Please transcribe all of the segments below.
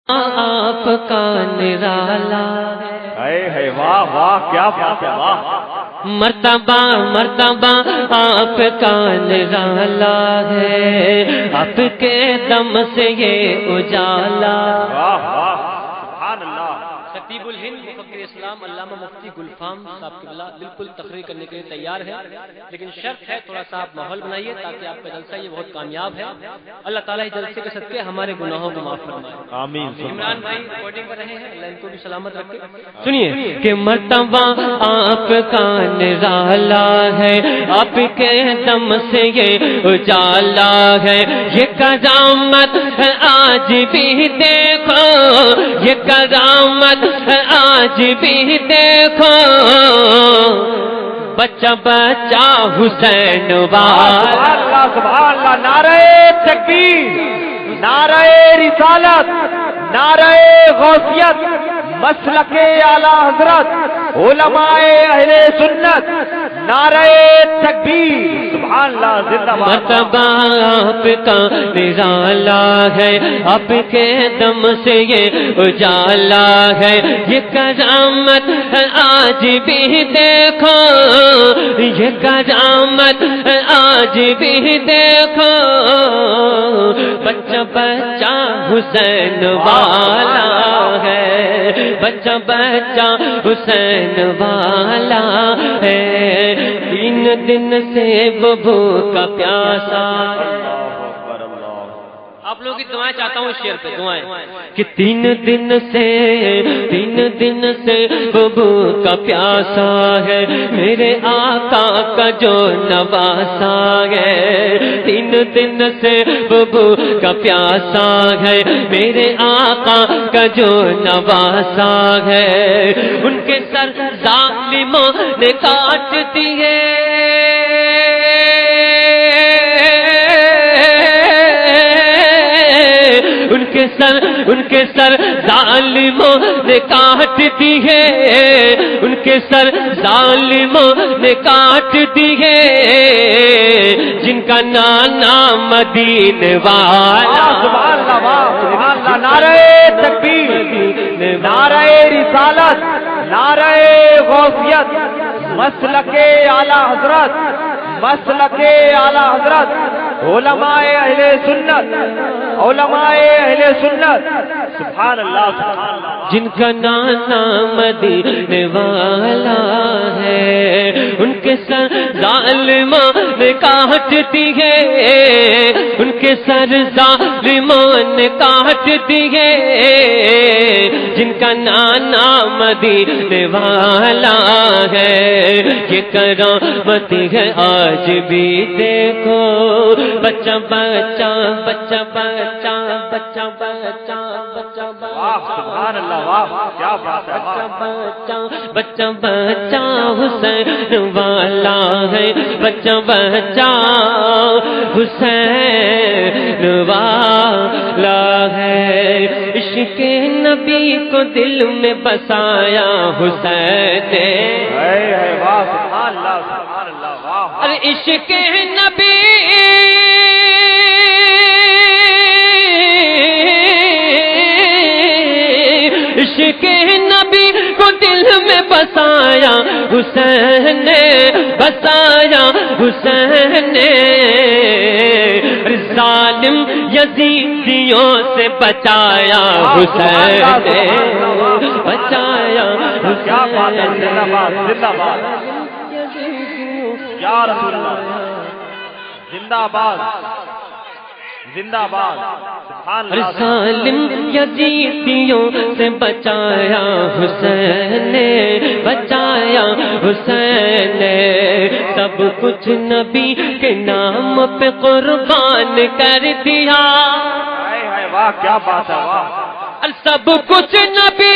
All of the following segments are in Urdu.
آپ کا نرالا ہے واہ واہ کیا بات ہے واہ مرتبہ مرتبہ آپ کا نرالا ہے، آپ کے دم سے یہ اجالا۔ واہ واہ سبحان اللہ۔ خطیب الہند مفکر اسلام علامہ مفتی گلفام صاحب قبلہ بالکل تقریر کرنے کے لیے تیار ہے، لیکن شرط ہے تھوڑا سا آپ ماحول بنائیے تاکہ آپ کا جلسہ یہ بہت کامیاب ہے۔ اللہ تعالیٰ اس جلسے کے صدقے ہمارے گناہوں کو معاف فرمائے، آمین۔ عمران بھائی ریکارڈنگ کر رہے ہیں، اللہ ان کو بھی سلامت رکھے۔ سنیے کہ مرتبہ آپ کا نرالا ہے، آپ کے دم سے یہ اجالا ہے، یہ کرامت ہے آج بھی دیکھو، یہ کرامت آج بھی دیکھو، بچہ بچہ حسین والا۔ سبحان اللہ، نعرہ تکبیر، نعرہ رسالت، نعرہ غوثیت، مسلک اعلی حضرت، علماء اہل سنت، نعرہ تکبیر، سبحان اللہ، زندہ باد۔ مرتبہ آپ کا نرالا ہے، آپ کے دم سے یہ اجالا ہے، یہ کرامت آج بھی دیکھو، یہ کرامت آج بھی دیکھو، بچہ بچہ حسین والا ہے، بچہ بچہ حسین والا ہے، تین دن سے وہ بھوکا پیاسا۔ آپ لوگوں کی دعائیں چاہتا ہوں اس شعر پہ، دعائیں کہ تین دن سے وہ بھوکا پیاسا ہے، میرے آقا کا جو نواسا ہے، تین دن سے وہ بھوکا پیاسا ہے، میرے آقا کا جو نواسا ہے، ان کے سر ظالموں نے کاٹ دیے، ان کے سر ظالموں نے کاٹ دیے، ان کے سر ظالموں نے کاٹ دیے، جن کا نانا مدینے والا۔ سبحان اللہ، سبحان اللہ، نعرہ تکبیر، نعرہ رسالت، نعرہ غوثیت، مسلک اعلی حضرت، مسلک اعلی حضرت، علماء اہل سنت، علماء اہل سنت، سبحان اللہ، سبحان اللہ۔ جن کا نانا مدینے والا ہے، ان کے سر ظالموں نے کاٹ دیے، ان کے سر ظالموں نے کاٹ دیے، جن کا نانا مدینے والا ہے، یہ کرامت ہے آج بھی دیکھو، بچہ بچہ بچہ بچہ بچہ بچہ بچہ سبحان اللہ، واہ کیا بات ہے، بچہ بچہ حسین والا ہے، بچہ بچہ حسین والا ہے، عشق نبی کو دل میں بسایا حسین نے، واہ سبحان اللہ، سبحان اللہ، واہ۔ ارے عشق نبی عشق نبی کو دل میں بسایا حسین نے، بسایا حسین نے، ظالم یزیدیوں سے بچایا حسین نے، بچایا حسین نے، زندہ باد، زندہ باد، یا رسول اللہ، زندہ باد، زندہ باد، سبحان اللہ۔ ظالم یزیدیوں سے بچایا حسین نے، بچایا حسین نے، سب کچھ نبی کے نام پہ قربان کر دیا، واہ کیا بات ہے، واہ۔ سب کچھ نبی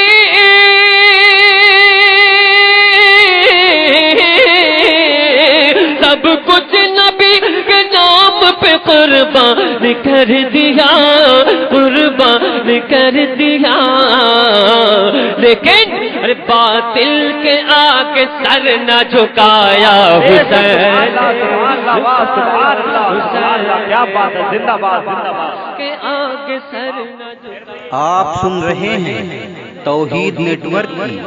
سب کچھ نبی کے نام پہ قربان کر دیا، قربان کر دیا، لیکن ارے باطل کے آگے سر نہ جھکایا حسین، کیا بات ہے، زندہ باد، زندہ باد، کے آگے سر نہ جھکایا۔ آپ سن رہے ہیں توحید نیٹ ورک کی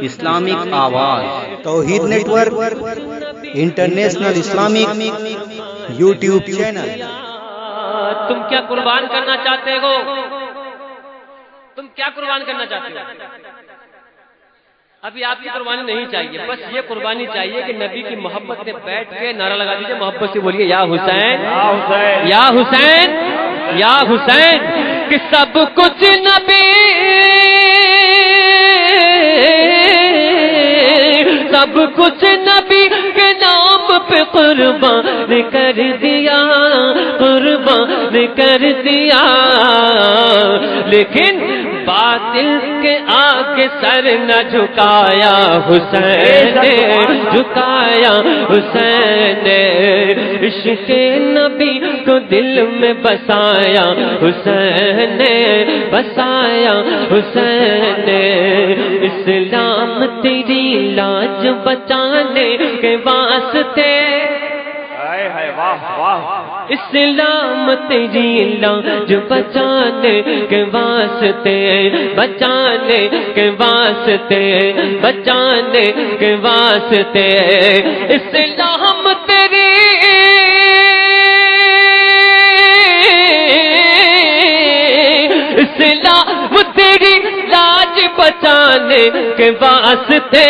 اسلامک آواز۔ Tauheed network international Islamic YouTube channel. تم کیا قربان کرنا چاہتے ہو؟ تم کیا قربان کرنا چاہتے ہو؟ ابھی آپ کی قربانی نہیں چاہیے، بس یہ قربانی چاہیے کہ نبی کی محبت میں بیٹھ کے نعرہ لگا دیجیے، محبت سے بولیے یا حسین یا حسین یا حسین، کہ سب کچھ نبی، سب کچھ نبی کے نام پہ قربان کر دیا، قربان کر دیا، لیکن باطل کے آگے سر نہ جھکایا حسین نے، جھکایا حسین نے، عشق نبی کو دل میں بسایا حسین نے، بسایا حسین نے، اسلام تیری لاج بچانے کے واسطے، اسلام تیری لاج بچانے کے واسطے، بچانے کے واسطے، بچانے کے واسطے، اسلام تیری، اسلام تیری لاج بچانے کے واسطے،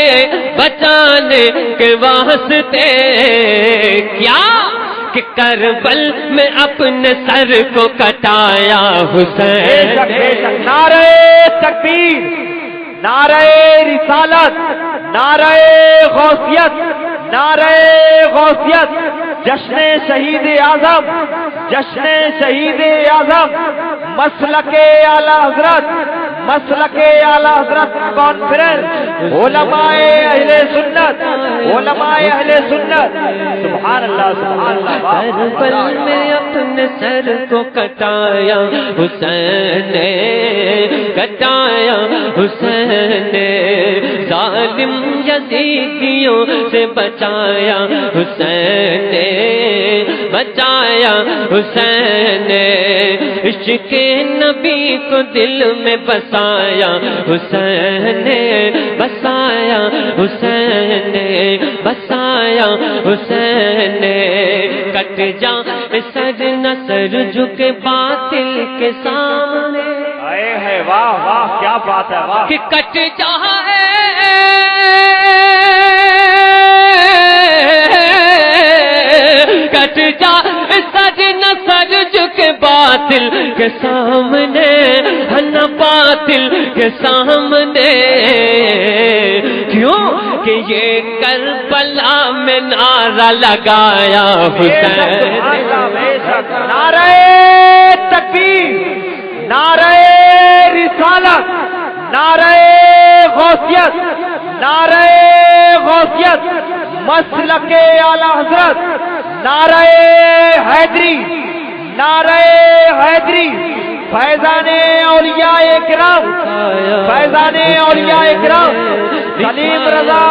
بچانے کے واسطے، کیا کہ کربل میں اپنے سر کو کٹایا حسین نے۔ نعرہ تکبیر، نعرہ رسالت، نعرہ غوثیت، نعرہ غوثیت، جشن شہید اعظم، جشن شہید اعظم، مسلک اعلی حضرت، مسلک اعلی حضرت کانفرنس، علماء اہل سنت، علماء اہل سنت، سبحان اللہ سبحان اللہ۔ کربل میں اپنے سر کو کٹایا حسین نے، کٹایا حسین نے، ظالم یزیدیوں سے بچایا حسین نے، بچایا حسین نے، عشق نبی کو دل میں بسایا حسین نے، بسایا حسین نے، بسایا حسین نے، کٹ جا سر نہ سر جھکے باطل کے سامنے، اے ہے واہ واہ کیا بات ہے واہ، کہ کٹ جا کٹ جا سر نہ سر جھکے باطل کے سامنے، نہ باطل کے سامنے، کیوں کہ یہ کربلا میں نعرہ لگایا حسین نے۔ نعرہ تکبیر، نعرہ رسالت، نعرہ غوثیت، نعرہ غوثیت، مسلک اعلی حضرت، نعرہ حیدری، نعرہ حیدری، فیضان اولیاء کرام، فیضان اولیاء کرام، سلیم رضا،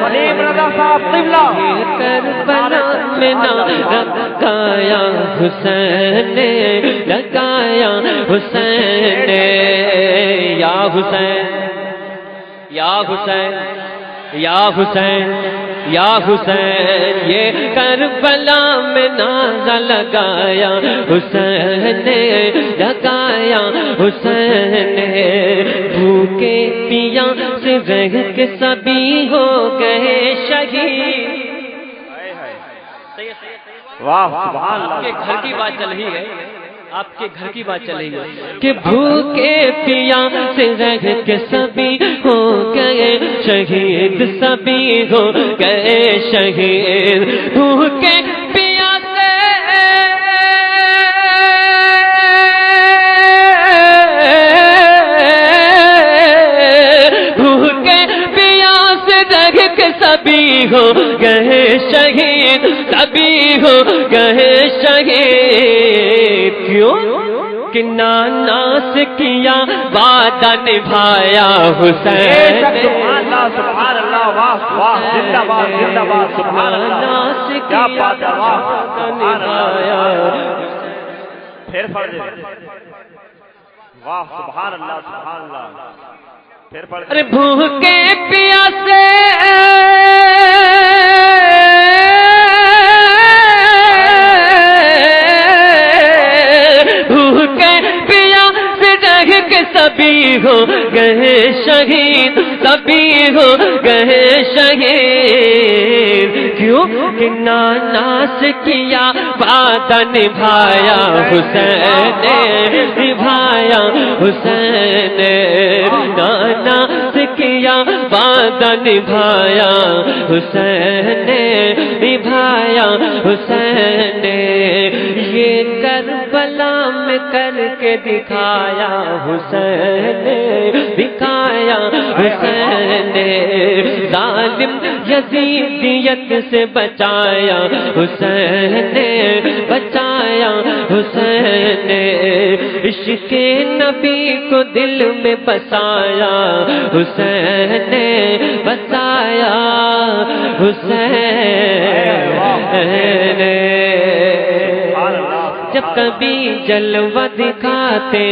سلیم رضا صاحب قبلہ، کربلا میں نعرہ لگایا حسین نے، لگایا حسین نے، یا حسین یا حسین یا حسین یا حسین، یہ کربلا میں نعرہ لگایا حسین نے، لگایا حسین نے، بھوکے پیا سے رہ کے سبھی ہو گئے شہید۔ واہ سبحان آپ کے اللہ، گھر کی بات چل رہی ہے، آپ کے گھر کی بات چل رہی ہے کہ بھوکے پیا سے رہ کے سبھی ہو گئے شہید، سبھی ہو گئے شہید، بھوکے پیا سے، بھوکے پیا سے رہ کے سبھی ہو گئے شہید، سبھی ہو گئے شہید، کیوں کہ نانا سے کیا وعدہ نبھایا حسین نے، سبحان اللہ سبحان اللہ، واہ واہ، زندہ باد زندہ باد، سبحان اللہ کیا بات ہے، واہ سبحان اللہ۔ پھر فرض واہ سبحان اللہ سبحان اللہ. پھر پڑھ ارے بھوکے پیاسے سبھی ہو گئے شہید سبھی ہو گئے شہید کیوں کہ نانا سے کیا وعدہ نبھایا حسین نے نبھایا حسین نے نانا سے کیا وعدہ نبھایا حسین نے نبھایا حسین نے یہ کربلا میں کر کے دکھایا حسین نے دکھایا حسین نے ظالم یزیدیت سے بچایا حسین نے بچایا حسین نے عشق نبی کو دل میں بسایا حسین نے بسایا حسین نے جب کبھی جلوہ دکھاتے